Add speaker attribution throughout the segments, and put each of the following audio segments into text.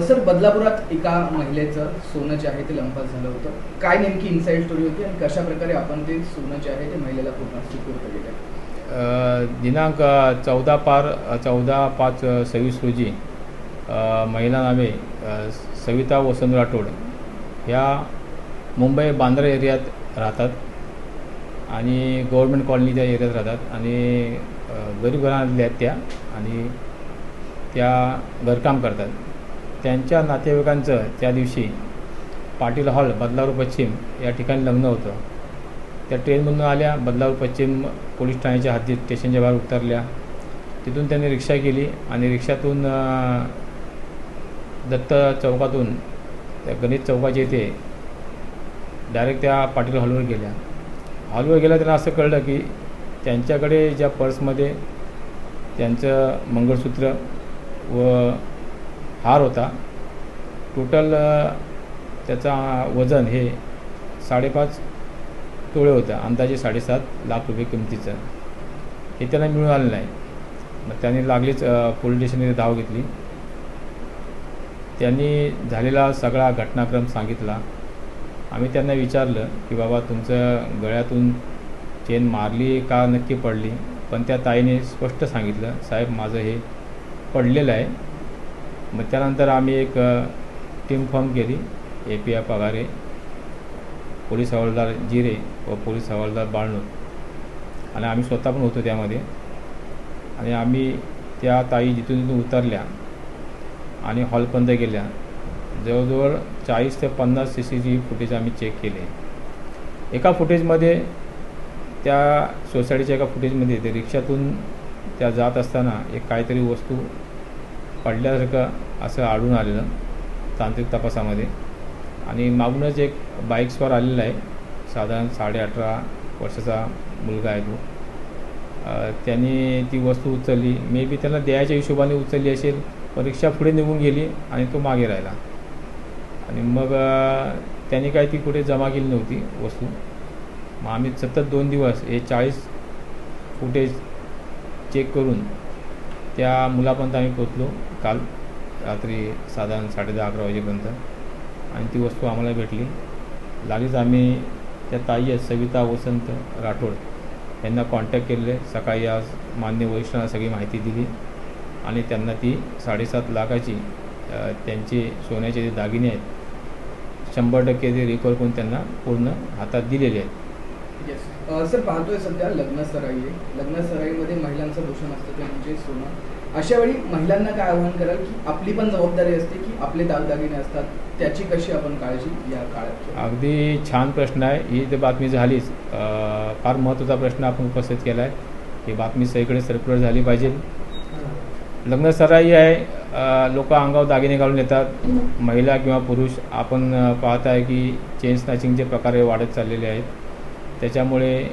Speaker 1: Sir, बदलापुरात एका महिलेचं सोनं जे आहे ते लंपास झालं होतं. काय नेमकी इनसाइड स्टोरी होती आणि कशा प्रकारे आपण ते सोनं जे आहे ते महिलेला पूर्ण सुपूर्द केलं?
Speaker 2: दिनांक 14/5/26 रोजी महिला नावे सविता वसंत राठोड ह्या मुंबई बांद्रा एरियात राहतात आणि गव्हर्मेंट कॉलनीच्या एरियात राहतात आणि गरीब घराण्यातल्या आहेत त्या आणि त्या घरकाम करतात. त्यांच्या नातेवाईकांचं त्या दिवशी पाटील हॉल बदलापूर पश्चिम या ठिकाणी लग्न होतं. त्या ट्रेनमधून आल्या, बदलापूर पश्चिम पोलीस ठाण्याच्या हद्दीत स्टेशनच्या बाहेर उतरल्या. तिथून त्यांनी रिक्षा केली आणि रिक्षातून दत्त चौकातून त्या गणेश चौकाच्या इथे डायरेक्ट त्या पाटील हॉलवर गेल्या. हॉलवर गेल्या त्यांना असं कळलं की त्यांच्याकडे ज्या पर्समध्ये त्यांचं मंगळसूत्र व हार होता, टोटल त्याचा वजन हे 5.5 तोळे होतं, अंदाजे 7.5 लाख रुपये किमतीचं. हे त्यांना मिळून आलं नाही. मग त्यांनी लागलीच पोलीस स्टेशनमध्ये धाव घेतली. त्यांनी झालेला सगळा घटनाक्रम सांगितला. आम्ही त्यांना विचारलं की बाबा तुमचं गळ्यातून चेन मारली का नक्की पडली, पण त्या ताईने स्पष्ट सांगितलं साहेब माझं हे पडलेलं आहे. मग त्यानंतर आम्ही एक टीम फॉर्म केली, API पगारे, पोलीस हवालदार जिरे व पोलीस हवालदार बाळनूर आणि आम्ही स्वतः पण होतो त्यामध्ये. आणि आम्ही त्या ताई जिथून तिथून उतरल्या आणि हॉलपर्यंत गेल्या. जवळजवळ 40 ते 50 CCTV फुटेज आम्ही चेक केले. एका फुटेजमध्ये त्या सोसायटीच्या एका फुटेजमध्ये ते रिक्षातून त्या जात असताना एक काहीतरी वस्तू पडल्यासारखं असं आढळून आलेलं तांत्रिक तपासामध्ये. आणि मागूनच एक बाईक्सवर आलेला आहे, साधारण 18.5 वर्षाचा मुलगा आहे तो. त्यांनी ती वस्तू उचलली. मे बी त्याला द्यायच्या हिशोबाने उचलली असेल, पण रिक्षा पुढे निघून गेली आणि तो मागे राहिला. आणि मग त्यांनी काय ती कुठे जमा केली नव्हती वस्तू. मग आम्ही सतत 2 दिवस हे 40 फुटेज चेक करून त्या मुलापर्यंत आम्ही पोचलो काल रात्री साधारण 10:30-11 वाजेपर्यंत. आणि ती वस्तू आम्हाला भेटली. लागलीच आम्ही त्या ताई आहेत सविता वसंत राठोड यांना कॉन्टॅक्ट केले. सकाळी आज मान्य वरिष्ठांना सगळी माहिती दिली आणि त्यांना ती 7.5 लाखाची त्यांचे सोन्याचे जे दागिने आहेत 100% ते रिकवर करून त्यांना पूर्ण हातात दिलेले आहेत.
Speaker 1: येस सर, पाहतोय सध्या लग्नसराई आहे. लग्नसराईमध्ये महिलांचं भूषण असतं ते म्हणजे सोनं. अशा वेळी महिलांना काय आवाहन कराल की आपली पण जबाबदारी असते की आपले दागदागिने असतात, त्याची कशी आपण काळजी या काळात?
Speaker 2: अगदी छान प्रश्न आहे. ही तर बातमी झालीच. फार महत्त्वाचा प्रश्न आपण उपस्थित केला आहे. ही बातमी सगळीकडे सर्क्युलर झाली पाहिजे. लग्नसराई आहे, लोक अंगावर दागिने घालून येतात, महिला किंवा पुरुष. आपण पाहत आहे की चेन स्नॅचिंगचे प्रकार वाढत चाललेले आहेत. त्याच्यामुळे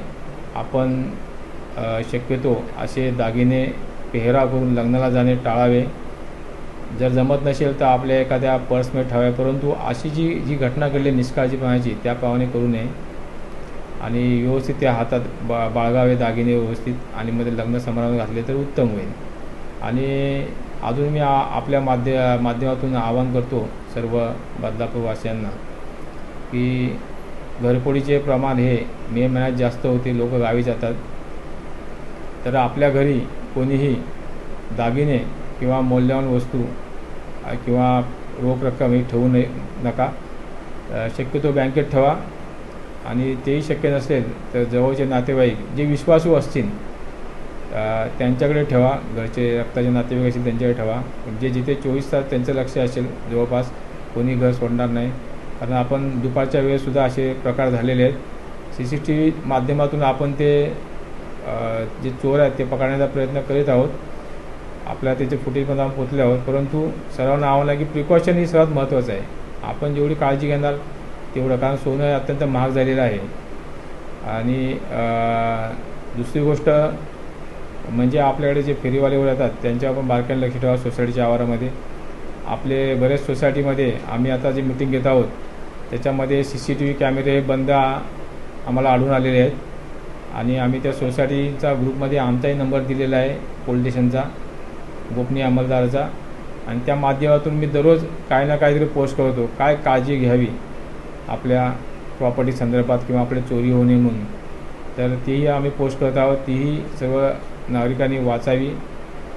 Speaker 2: आपण शक्यतो असे दागिने पेहराव करून लग्नाला जाणे टाळावे. जर जमत नसेल तर आपल्या एखाद्या पर्समध्ये ठेवावे. परंतु अशी जी घटना घडली निष्काळजीपणाची त्याप्रमाणे करू नये आणि व्यवस्थित त्या हातात बाळगावे दागिने व्यवस्थित आणि मध्ये लग्न समारंभात घातले तर उत्तम होईल. आणि अजून मी आपल्या माध्यमातून आवाहन करतो सर्व बदलापूरवासियांना की घरफोडीचे प्रमाण हे मे महिन्यात जास्त होते, लोक गावी जातात. तर आपल्या घरी कोणीही दागिने किंवा मौल्यवान वस्तू किंवा रोख रक्कम ही ठेवू नका. शक्यतो बँकेत ठेवा आणि तेही शक्य नसेल तर जवळचे नातेवाईक जे विश्वासू असतील त्यांच्याकडे ठेवा. घरचे रक्ताचे नातेवाईक असतील त्यांच्याकडे ठेवा. जे जिथे 24 तास त्यांचं लक्ष असेल जवळपास, कोणी घर सोडणार नाही. कारण आपण दुपारच्या वेळेसुद्धा असे प्रकार झालेले आहेत. CCTV माध्यमातून आपण ते जे चोर आहेत ते पकडण्याचा प्रयत्न करीत आहोत. आपल्या त्याचे फुटेजमध्ये आपण पोचले आहोत. परंतु सर्वांना आव्हान आहे की प्रिकॉशन ही सर्वात महत्त्वाचं आहे. आपण जेवढी काळजी घेणार तेवढं, कारण सोनं अत्यंत महाग झालेलं आहे. आणि दुसरी गोष्ट म्हणजे आपल्याकडे जे फेरीवाले वर येतात त्यांच्यावर आपण बारकाईने लक्ष ठेवा. सोसायटीच्या आवारामध्ये आपले बरेच सोसायटीमध्ये आम्ही आता जी मिटिंग घेत आहोत त्याच्यामध्ये CCTV कॅमेरे बंद आम्हाला आढळून आलेले आहेत. आणि आम्ही त्या सोसायटीचा ग्रुपमध्ये आमचाही नंबर दिलेला आहे पोलीस स्टेशनचा, गोपनीय अंमलदाराचा. आणि त्या माध्यमातून मी दररोज काही ना काहीतरी पोस्ट करतो, काय काळजी घ्यावी आपल्या प्रॉपर्टी संदर्भात किंवा आपल्या चोरी होऊ नये म्हणून. तर तीही आम्ही पोस्ट करत आहोत, तीही सर्व नागरिकांनी वाचावी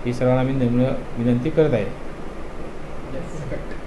Speaker 2: ही सर्वांना मी नम्र विनंती करत आहे.
Speaker 1: Yes, correct.